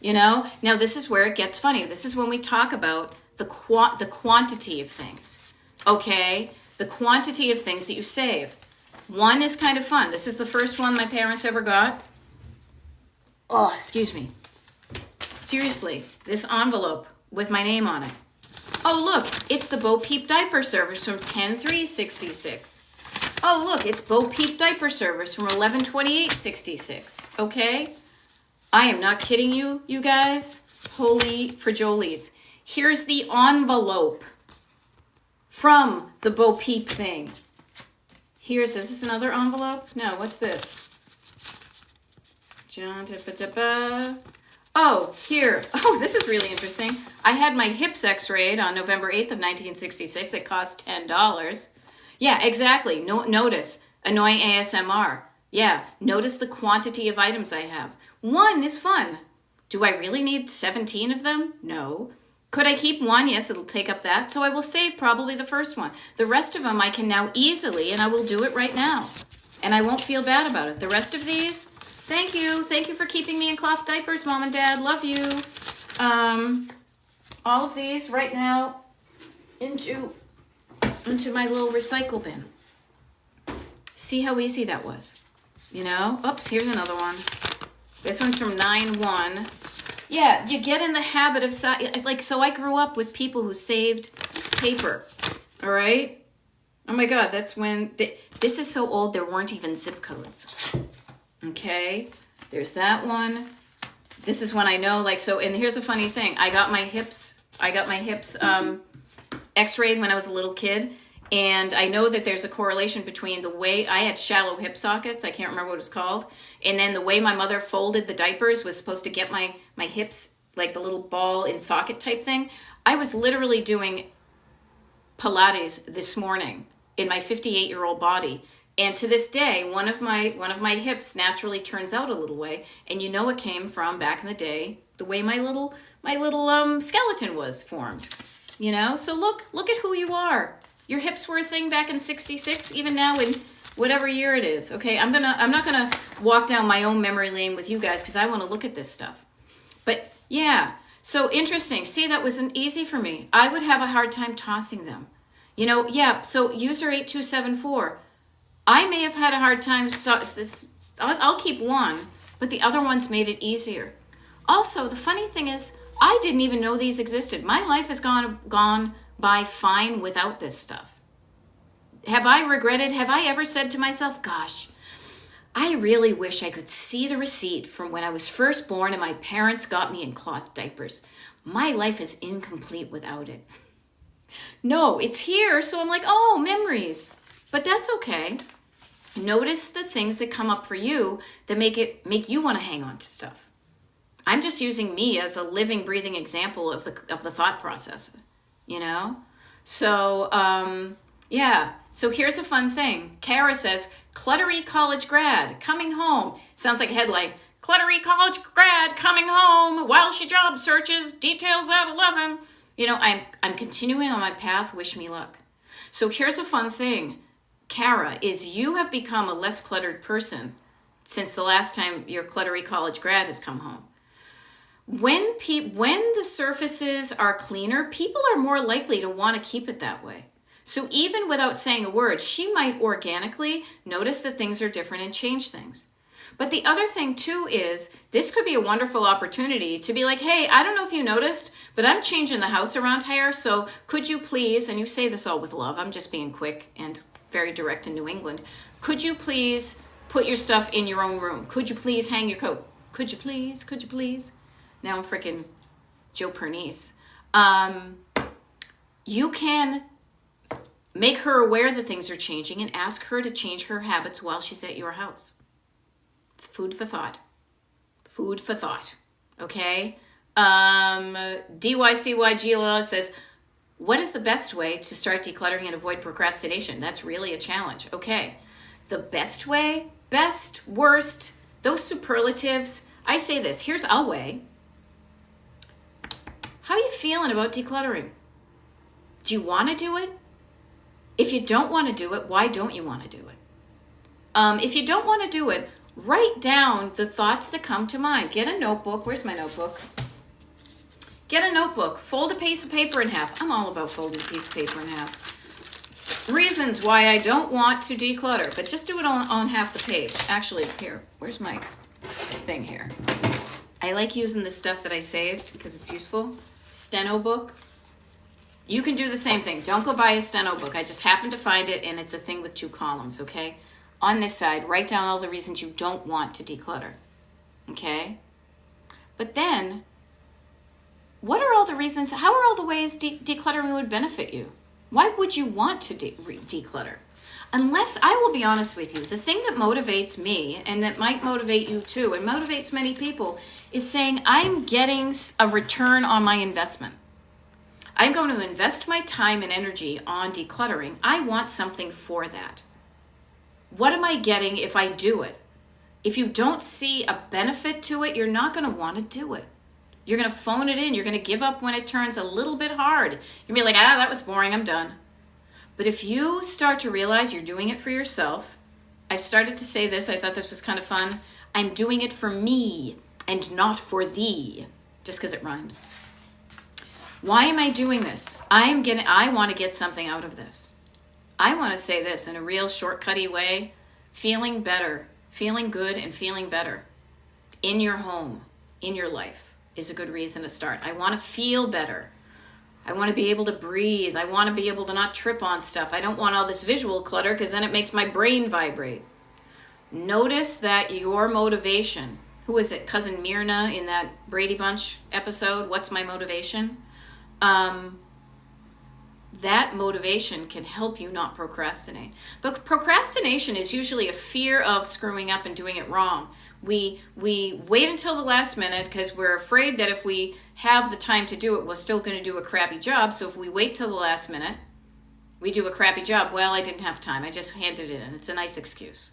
You know, now this is where it gets funny. This is when we talk about the quantity of things. Okay, the quantity of things that you save. One is kind of fun. This is the first one my parents ever got. Oh, excuse me. Seriously, this envelope with my name on it. Oh, look, it's the Bo Peep diaper service from 10/3/66. Oh, look, it's Bo Peep diaper service from 11/28/66. Okay? I am not kidding you, you guys. Holy frajolies. Here's the envelope from the Bo Peep thing. Is this another envelope? No, what's this? Oh, here. Oh, this is really interesting. I had my hips x-rayed on November 8th of 1966. It cost $10. Yeah, exactly. Notice. Annoying ASMR. Yeah, notice the quantity of items I have. One is fun. Do I really need 17 of them? No. Could I keep one? Yes, it'll take up that. So I will save probably the first one. The rest of them I can now easily, and I will do it right now. And I won't feel bad about it. The rest of these, thank you. Thank you for keeping me in cloth diapers, Mom and Dad. Love you. All of these right now into my little recycle bin. See how easy that was? You know? Oops, here's another one. This one's from 9/1. Yeah, you get in the habit of, so I grew up with people who saved paper, all right? Oh my God, that's when, this is so old there weren't even zip codes, okay? There's that one. This is when I know, and here's a funny thing. I got my hips x-rayed when I was a little kid, and I know that there's a correlation between the way I had shallow hip sockets, I can't remember what it's called, and then the way my mother folded the diapers was supposed to get my hips, like the little ball in socket type thing. I was literally doing Pilates this morning in my 58-year-old body. And to this day, one of my hips naturally turns out a little way, and you know it came from back in the day, the way my little skeleton was formed. You know? So look at who you are. Your hips were a thing back in 66, even now in whatever year it is. Okay, I'm not gonna walk down my own memory lane with you guys because I want to look at this stuff. But yeah, so interesting. See, that wasn't easy for me. I would have a hard time tossing them. You know, yeah. So user 8274, I may have had a hard time. I'll keep one, but the other ones made it easier. Also, the funny thing is, I didn't even know these existed. My life has gone by fine without this stuff. Have I regretted? Have I ever said to myself, gosh, I really wish I could see the receipt from when I was first born and my parents got me in cloth diapers. My life is incomplete without it. No, it's here, so I'm like, oh, memories. But that's okay. Notice the things that come up for you that make you want to hang on to stuff. I'm just using me as a living, breathing example of the thought process. You know? So, yeah. So here's a fun thing. Kara says, cluttery college grad coming home. Sounds like a headline. Cluttery college grad coming home while she job searches. Details at 11. You know, I'm continuing on my path. Wish me luck. So here's a fun thing. Kara, is you have become a less cluttered person since the last time your cluttery college grad has come home. When the surfaces are cleaner, people are more likely to want to keep it that way. So even without saying a word, she might organically notice that things are different and change things. But the other thing too is this could be a wonderful opportunity to be like, hey, I don't know if you noticed, but I'm changing the house around here. So could you please, and you say this all with love, I'm just being quick and very direct in New England. Could you please put your stuff in your own room? Could you please hang your coat? Could you please? Could you please? Now I'm freaking Joe Pernice. You can make her aware that things are changing and ask her to change her habits while she's at your house. Food for thought. Food for thought. Okay? DYCY Gila says, what is the best way to start decluttering and avoid procrastination? That's really a challenge. Okay. The best way, best, worst, those superlatives. I say this. Here's our way. How are you feeling about decluttering? Do you want to do it? If you don't want to do it, why don't you want to do it? If you don't want to do it, Write down the thoughts that come to mind. Get a notebook. Where's my notebook? Get a notebook. Fold a piece of paper in half. I'm all about folding a piece of paper in half. Reasons why I don't want to declutter, but just do it on half the page. Actually, here, where's my thing here? I like using the stuff that I saved because it's useful. Steno book. You can do the same thing. Don't go buy a steno book. I just happened to find it, and it's a thing with 2 columns, okay? On this side, write down all the reasons you don't want to declutter, okay? But then, what are all the reasons, how are all the ways decluttering would benefit you? Why would you want to declutter? Unless, I will be honest with you, the thing that motivates me, and that might motivate you too, and motivates many people, is saying I'm getting a return on my investment. I'm going to invest my time and energy on decluttering. I want something for that. What am I getting if I do it? If you don't see a benefit to it, you're not going to want to do it. You're going to phone it in. You're going to give up when it turns a little bit hard. You're going to be like, that was boring. I'm done. But if you start to realize you're doing it for yourself, I've started to say this. I thought this was kind of fun. I'm doing it for me and not for thee, just because it rhymes. Why am I doing this? I want to get something out of this. I want to say this in a real shortcutty way. Feeling better, feeling good and feeling better in your home, in your life is a good reason to start. I want to feel better. I want to be able to breathe. I want to be able to not trip on stuff. I don't want all this visual clutter because then it makes my brain vibrate. Notice that your motivation, who is it? Cousin Myrna in that Brady Bunch episode, What's My Motivation? That motivation can help you not procrastinate. But procrastination is usually a fear of screwing up and doing it wrong. We wait until the last minute because we're afraid that if we have the time to do it, we're still going to do a crappy job. So if we wait till the last minute, we do a crappy job. Well, I didn't have time. I just handed it in. It's a nice excuse.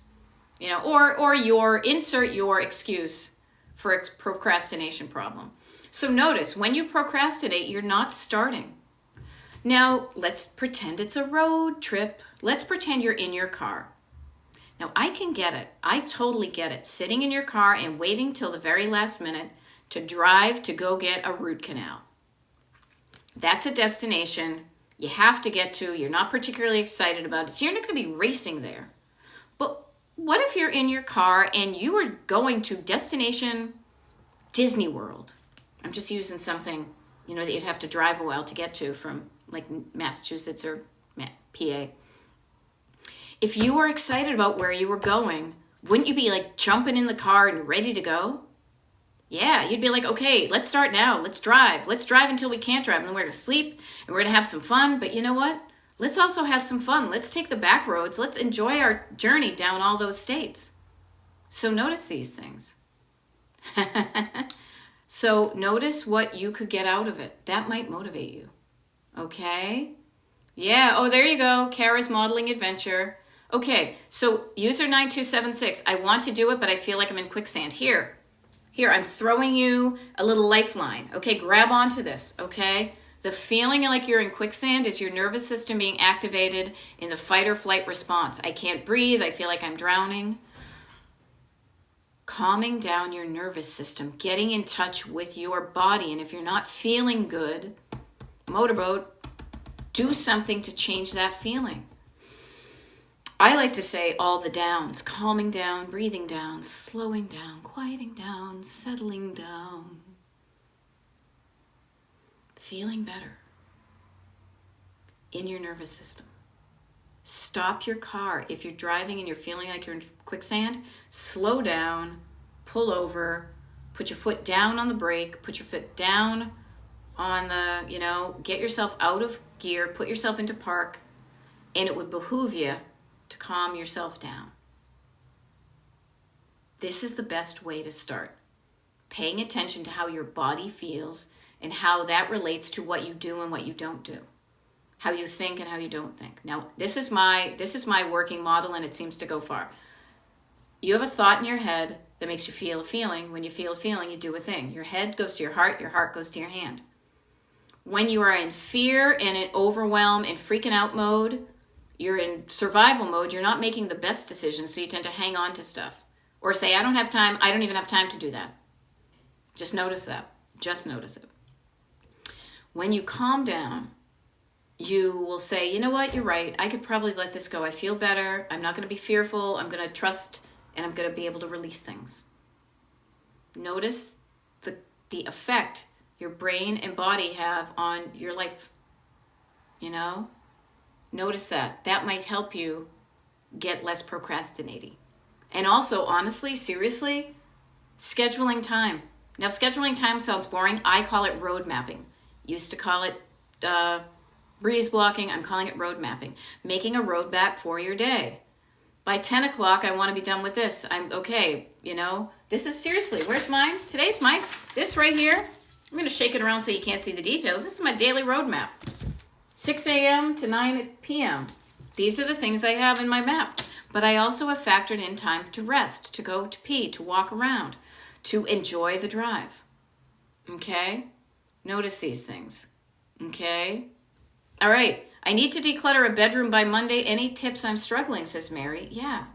Or insert your excuse for a procrastination problem. So notice, when you procrastinate, you're not starting. Now, let's pretend it's a road trip. Let's pretend you're in your car. Now, I can get it. I totally get it. Sitting in your car and waiting till the very last minute to drive to go get a root canal. That's a destination you have to get to. You're not particularly excited about it, so you're not going to be racing there. But what if you're in your car and you are going to destination Disney World? I'm just using something, that you'd have to drive a while to get to from like Massachusetts or PA. If you were excited about where you were going, wouldn't you be like jumping in the car and ready to go? Yeah, you'd be like, okay, let's start now. Let's drive. Let's drive until we can't drive. And then we're going to sleep and we're going to have some fun. But you know what? Let's also have some fun. Let's take the back roads. Let's enjoy our journey down all those states. So notice these things. So notice what you could get out of it. That might motivate you. Okay? Yeah. Oh, there you go. Kara's modeling adventure. Okay. So user 9276. I want to do it, but I feel like I'm in quicksand. Here, I'm throwing you a little lifeline. Okay. Grab onto this. Okay. The feeling like you're in quicksand is your nervous system being activated in the fight or flight response. I can't breathe. I feel like I'm drowning. Calming down your nervous system, getting in touch with your body. And if you're not feeling good, motorboat, do something to change that feeling. I like to say all the downs: calming down, breathing down, slowing down, quieting down, settling down, feeling better in your nervous system. Stop your car. If you're driving and you're feeling like you're in quicksand, slow down, pull over, put your foot down on the brake, put your foot down on the, get yourself out of gear, put yourself into park, and it would behoove you to calm yourself down. This is the best way to start. Paying attention to how your body feels and how that relates to what you do and what you don't do. How you think and how you don't think. Now, this is my working model, and it seems to go far. You have a thought in your head that makes you feel a feeling. When you feel a feeling, you do a thing. Your head goes to your heart goes to your hand. When you are in fear and in overwhelm and freaking out mode, you're in survival mode, you're not making the best decisions, so you tend to hang on to stuff. Or say, I don't have time. I don't even have time to do that. Just notice that. Just notice it. When you calm down, you will say, you know what, you're right. I could probably let this go. I feel better. I'm not going to be fearful. I'm going to trust, and I'm going to be able to release things. Notice the effect your brain and body have on your life. You know? Notice that. That might help you get less procrastinating. And also, honestly, seriously, scheduling time. Now, scheduling time sounds boring. I call it road mapping. Used to call it breeze blocking. I'm calling it road mapping. Making a road map for your day. By 10 o'clock, I want to be done with this. I'm okay, you know. This is seriously, where's mine? Today's mine. This right here. I'm going to shake it around so you can't see the details. This is my daily road map. 6 a.m. to 9 p.m. These are the things I have in my map. But I also have factored in time to rest, to go to pee, to walk around, to enjoy the drive. Okay? Notice these things. Okay? All right. I need to declutter a bedroom by Monday. Any tips? I'm struggling, says Mary. Yeah.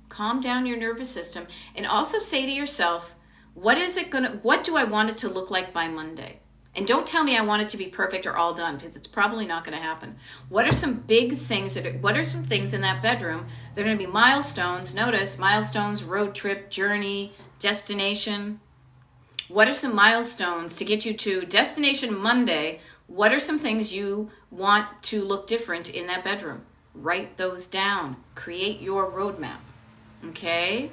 Calm down your nervous system. And also say to yourself, what do I want it to look like by Monday? And don't tell me I want it to be perfect or all done, because it's probably not going to happen. What are some big things, what are some things in that bedroom that are going to be milestones? Notice milestones, road trip, journey, destination. What are some milestones to get you to destination Monday? What are some things you want to look different in that bedroom? Write those down. Create your roadmap. Okay?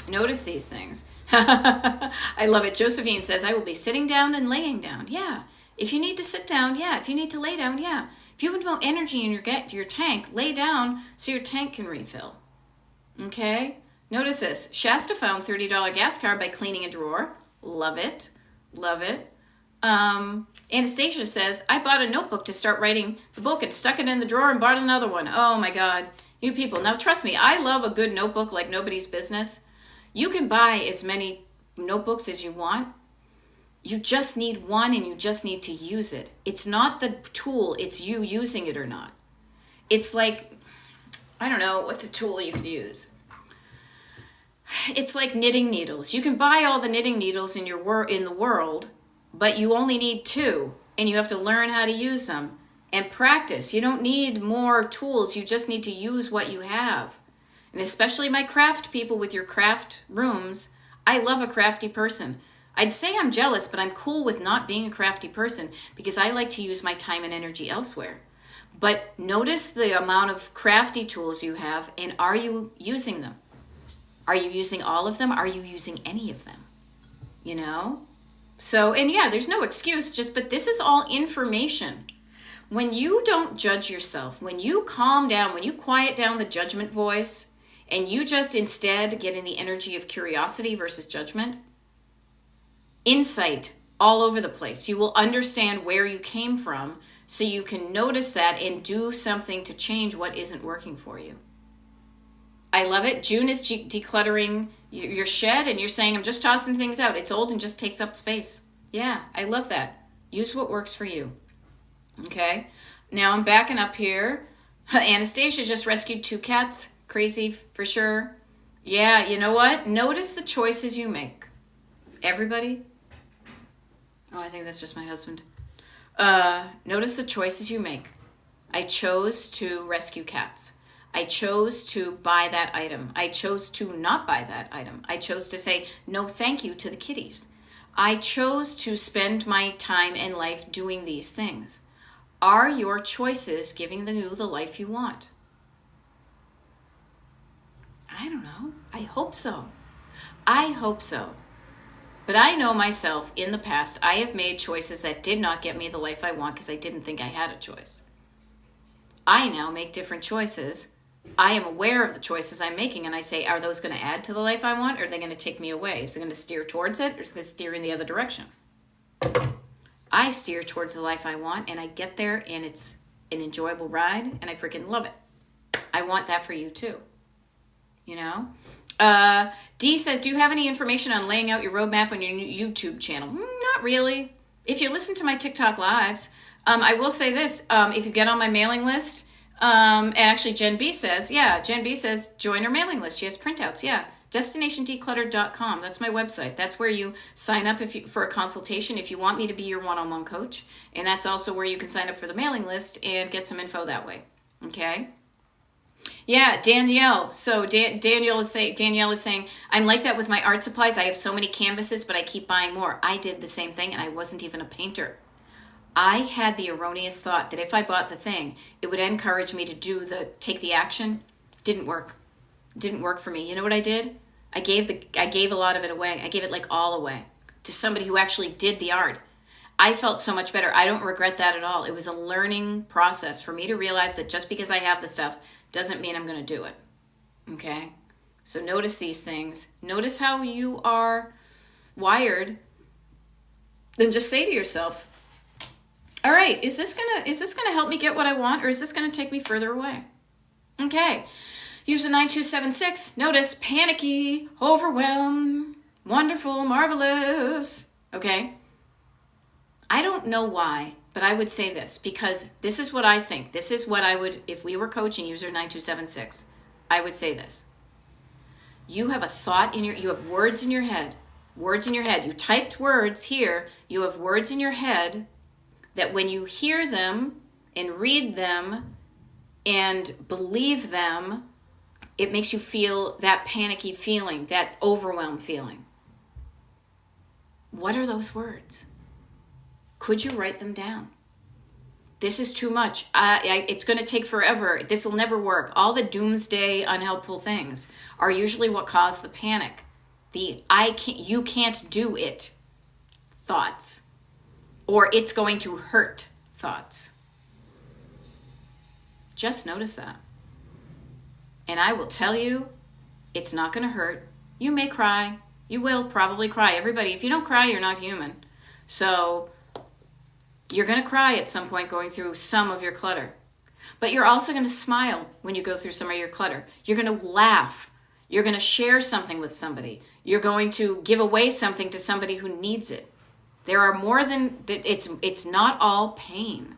Notice these things. I love it. Josephine says, I will be sitting down and laying down. Yeah. If you need to sit down, yeah. If you need to lay down, yeah. If you have no energy in your tank, lay down so your tank can refill. Okay? Notice this. Shasta found $30 gas card by cleaning a drawer. Love it. Love it. Anastasia says, I bought a notebook to start writing the book and stuck it in the drawer and bought another one. Oh my God. You people. Now trust me, I love a good notebook like nobody's business. You can buy as many notebooks as you want. You just need one and you just need to use it. It's not the tool, it's you using it or not. It's like, I don't know, what's a tool you could use? It's like knitting needles. You can buy all the knitting needles in the world, but you only need 2 and you have to learn how to use them and practice. You don't need more tools, you just need to use what you have. And especially my craft people with your craft rooms, I love a crafty person. I'd say I'm jealous, but I'm cool with not being a crafty person because I like to use my time and energy elsewhere. But notice the amount of crafty tools you have, and are you using them? Are you using all of them? Are you using any of them? You know? So, and yeah, there's no excuse, but this is all information. When you don't judge yourself, when you calm down, when you quiet down the judgment voice, and you just instead get in the energy of curiosity versus judgment, insight all over the place. You will understand where you came from so you can notice that and do something to change what isn't working for you. I love it. June is decluttering your shed and you're saying, I'm just tossing things out. It's old and just takes up space. Yeah, I love that. Use what works for you. Okay. Now I'm backing up here. Anastasia just rescued 2 cats. Crazy for sure. Yeah, you know what? Notice the choices you make. Everybody? Oh, I think that's just my husband. Notice the choices you make. I chose to rescue cats. I chose to buy that item. I chose to not buy that item. I chose to say no thank you to the kitties. I chose to spend my time and life doing these things. Are your choices giving you the life you want? I don't know. I hope so. I hope so. But I know myself in the past, I have made choices that did not get me the life I want because I didn't think I had a choice. I now make different choices. I am aware of the choices I'm making and I say, are those going to add to the life I want or are they going to take me away? Is it going to steer towards it or is it going to steer in the other direction? I steer towards the life I want and I get there and it's an enjoyable ride and I freaking love it. I want that for you too. You know? Dee says, do you have any information on laying out your roadmap on your YouTube channel? Not really. If you listen to my TikTok lives, I will say this. If you get on my mailing list, and actually Jen B says, join her mailing list. She has printouts. Yeah, DestinationDeclutter.com. That's my website. That's where you sign up for a consultation if you want me to be your one-on-one coach. And that's also where you can sign up for the mailing list and get some info that way. Okay? Yeah, Danielle. So Danielle is saying, I'm like that with my art supplies. I have so many canvases, but I keep buying more. I did the same thing, and I wasn't even a painter. I had the erroneous thought that if I bought the thing, it would encourage me to take the action. Didn't work. Didn't work for me. You know what I did? I gave a lot of it away. I gave it like all away to somebody who actually did the art. I felt so much better. I don't regret that at all. It was a learning process for me to realize that just because I have the stuff doesn't mean I'm going to do it. Okay? So notice these things. Notice how you are wired. Then just say to yourself, all right, is this gonna help me get what I want, or is this gonna take me further away? Okay. User 9276. Notice panicky, overwhelmed, wonderful, marvelous. Okay. I don't know why, but I would say this because this is what I think. This is what I would, if we were coaching user 9276, I would say this. You have a thought you have words in your head. Words in your head. You typed words here. You have words in your head that when you hear them and read them and believe them, it makes you feel that panicky feeling, that overwhelmed feeling. What are those words? Could you write them down? This is too much. It's going to take forever. This will never work. All the doomsday unhelpful things are usually what cause the panic. You can't do it thoughts. Or it's going to hurt thoughts. Just notice that. And I will tell you, it's not going to hurt. You may cry. You will probably cry. Everybody, if you don't cry, you're not human. So you're going to cry at some point going through some of your clutter. But you're also going to smile when you go through some of your clutter. You're going to laugh. You're going to share something with somebody. You're going to give away something to somebody who needs it. There are more than, it's not all pain.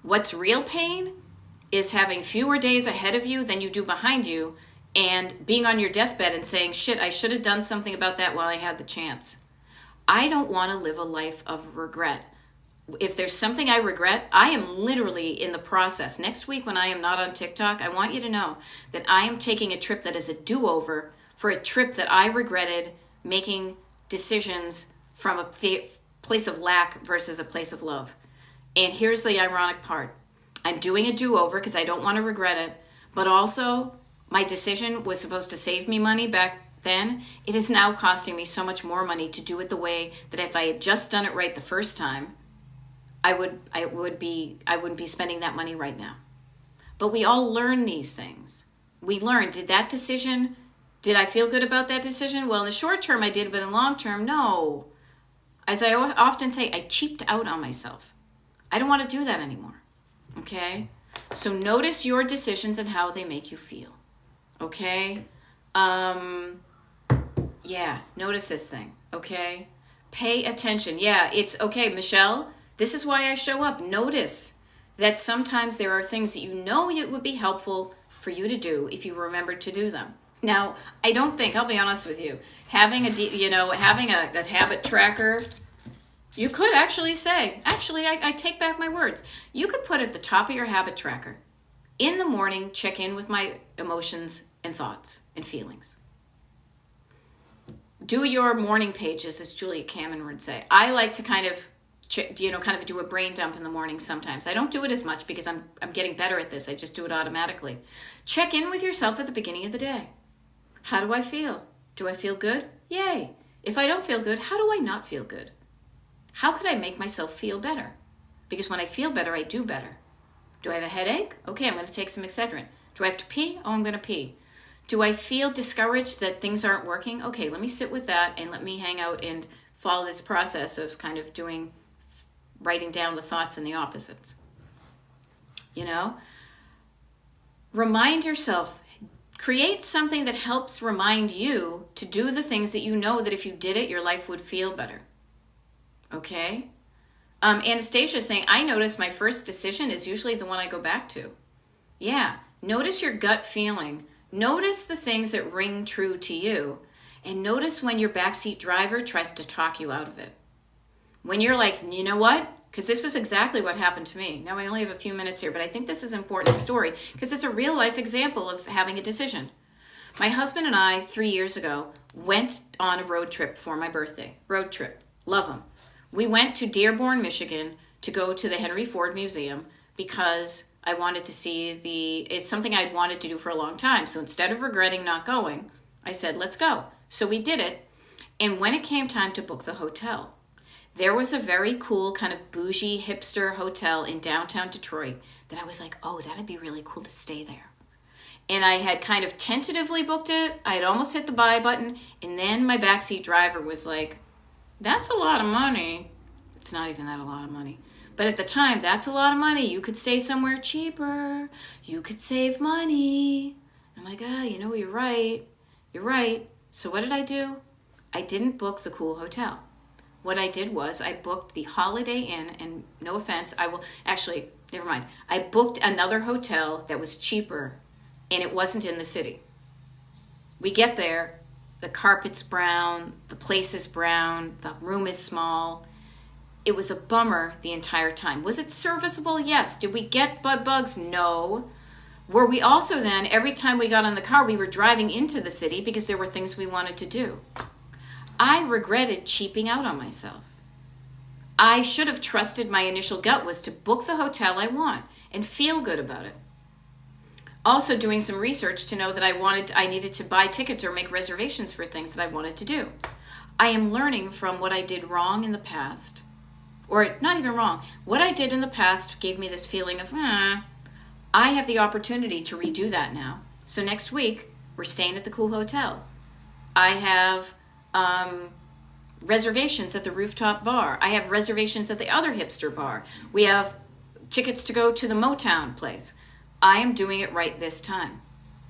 What's real pain is having fewer days ahead of you than you do behind you and being on your deathbed and saying, shit, I should have done something about that while I had the chance. I don't want to live a life of regret. If there's something I regret, I am literally in the process. Next week when I am not on TikTok, I want you to know that I am taking a trip that is a do-over for a trip that I regretted making decisions from a place of lack versus a place of love. And here's the ironic part. I'm doing a do-over because I don't want to regret it, but also my decision was supposed to save me money back then. It is now costing me so much more money to do it the way that if I had just done it right the first time, I wouldn't be spending that money right now. But we all learn these things. We learn, did I feel good about that decision? Well, in the short term I did, but in the long term, no. As I often say, I cheaped out on myself. I don't want to do that anymore. Okay? So notice your decisions and how they make you feel. Okay? Yeah, notice this thing. Okay? Pay attention. Yeah, it's okay, Michelle. This is why I show up. Notice that sometimes there are things that you know it would be helpful for you to do if you remember to do them. Now, I don't think, I'll be honest with you, having a habit tracker, you could actually say, I take back my words. You could put at the top of your habit tracker, in the morning, check in with my emotions and thoughts and feelings. Do your morning pages, as Julia Cameron would say. I like to kind of do a brain dump in the morning sometimes. I don't do it as much because I'm getting better at this. I just do it automatically. Check in with yourself at the beginning of the day. How do I feel? Do I feel good? Yay. If I don't feel good, how do I not feel good? How could I make myself feel better? Because when I feel better, I do better. Do I have a headache? Okay, I'm going to take some Excedrin. Do I have to pee? Oh, I'm going to pee. Do I feel discouraged that things aren't working? Okay, let me sit with that and let me hang out and follow this process of kind of writing down the thoughts and the opposites. Remind yourself, create something that helps remind you to do the things that you know that if you did it, your life would feel better. Okay? Anastasia is saying, I notice my first decision is usually the one I go back to. Yeah. Notice your gut feeling. Notice the things that ring true to you, and notice when your backseat driver tries to talk you out of it. When you're like, you know what? Because this was exactly what happened to me. Now I only have a few minutes here, but I think this is an important story because it's a real life example of having a decision. My husband and I, 3 years ago, went on a road trip for my birthday. Road trip. Love them. We went to Dearborn, Michigan to go to the Henry Ford Museum because I wanted to see it's something I'd wanted to do for a long time. So instead of regretting not going, I said, let's go. So we did it. And when it came time to book the hotel, there was a very cool kind of bougie hipster hotel in downtown Detroit that I was like, oh, that'd be really cool to stay there. And I had kind of tentatively booked it. I had almost hit the buy button. And then my backseat driver was like, that's a lot of money. It's not even that a lot of money. But at the time, that's a lot of money. You could stay somewhere cheaper. You could save money. I'm like, you're right. You're right. So what did I do? I didn't book the cool hotel. What I did was I booked the Holiday Inn, and no offense, never mind. I booked another hotel that was cheaper, and it wasn't in the city. We get there, the carpet's brown, the place is brown, the room is small. It was a bummer the entire time. Was it serviceable? Yes. Did we get bugs? No. Were we also then, every time we got on the car, we were driving into the city because there were things we wanted to do. I regretted cheaping out on myself. I should have trusted my initial gut was to book the hotel I want and feel good about it. Also doing some research to know that I needed to buy tickets or make reservations for things that I wanted to do. I am learning from what I did wrong in the past. Or not even wrong. What I did in the past gave me this feeling of, I have the opportunity to redo that now. So next week, we're staying at the cool hotel. I have reservations at the rooftop bar. I have reservations at the other hipster bar. We have tickets to go to the Motown place. I am doing it right this time.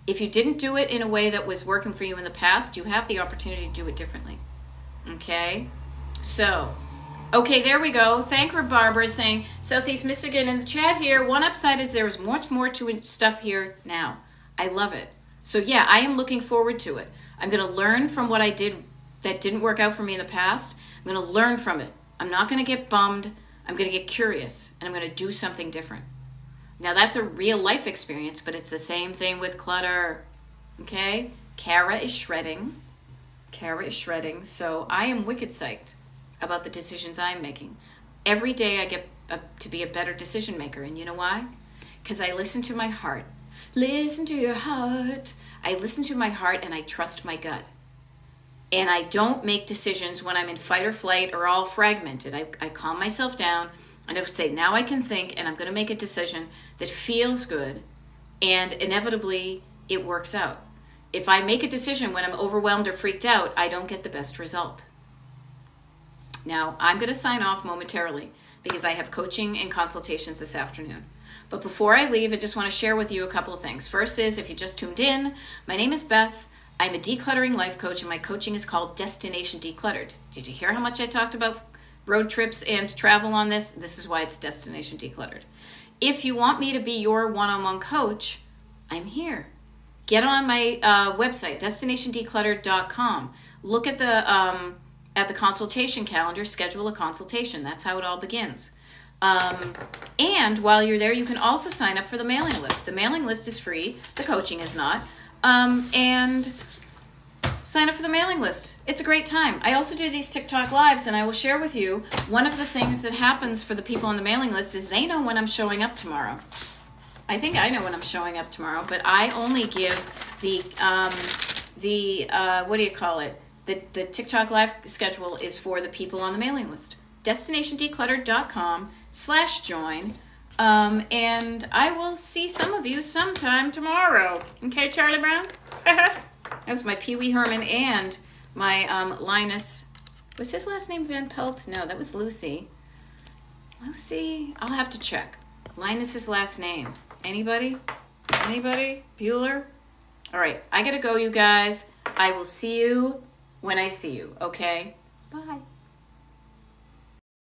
If you didn't do it in a way that was working for you in the past, you have the opportunity to do it differently. Okay? So, okay, there we go. Thank you, Barbara, saying Southeast Michigan in the chat here. One upside is there is much more to stuff here now. I love it. So yeah, I am looking forward to it. I'm going to learn from what I did that didn't work out for me in the past. I'm going to learn from it. I'm not going to get bummed. I'm going to get curious, and I'm going to do something different. Now, that's a real life experience, but it's the same thing with clutter. Okay? Kara is shredding. So I am wicked psyched about the decisions I'm making. Every day I get to be a better decision maker. And you know why? Because I listen to my heart. Listen to your heart. I listen to my heart and I trust my gut. And I don't make decisions when I'm in fight or flight or all fragmented. I calm myself down and I would say, now I can think and I'm going to make a decision that feels good, and inevitably it works out. If I make a decision when I'm overwhelmed or freaked out, I don't get the best result. Now, I'm going to sign off momentarily because I have coaching and consultations this afternoon. But before I leave, I just want to share with you a couple of things. First is, if you just tuned in, my name is Beth. I'm a decluttering life coach, and my coaching is called Destination Decluttered. Did you hear how much I talked about road trips and travel on this? This is why it's Destination Decluttered. If you want me to be your one-on-one coach, I'm here. Get on my website, destinationdecluttered.com. Look at the consultation calendar, schedule a consultation. That's how it all begins. And while you're there, you can also sign up for the mailing list. The mailing list is free. The coaching is not. And sign up for the mailing list. It's a great time. I also do these TikTok lives, and I will share with you one of the things that happens for the people on the mailing list is they know when I'm showing up tomorrow. I think I know when I'm showing up tomorrow, but I only give the the TikTok live schedule is for the people on the mailing list. DestinationDecluttered.com/join. And I will see some of you sometime tomorrow. Okay, Charlie Brown? That was my Pee Wee Herman and my Linus. Was his last name Van Pelt? No, that was Lucy. Lucy? I'll have to check. Linus's last name. Anybody? Bueller? All right, I gotta go, you guys. I will see you when I see you, okay? Bye.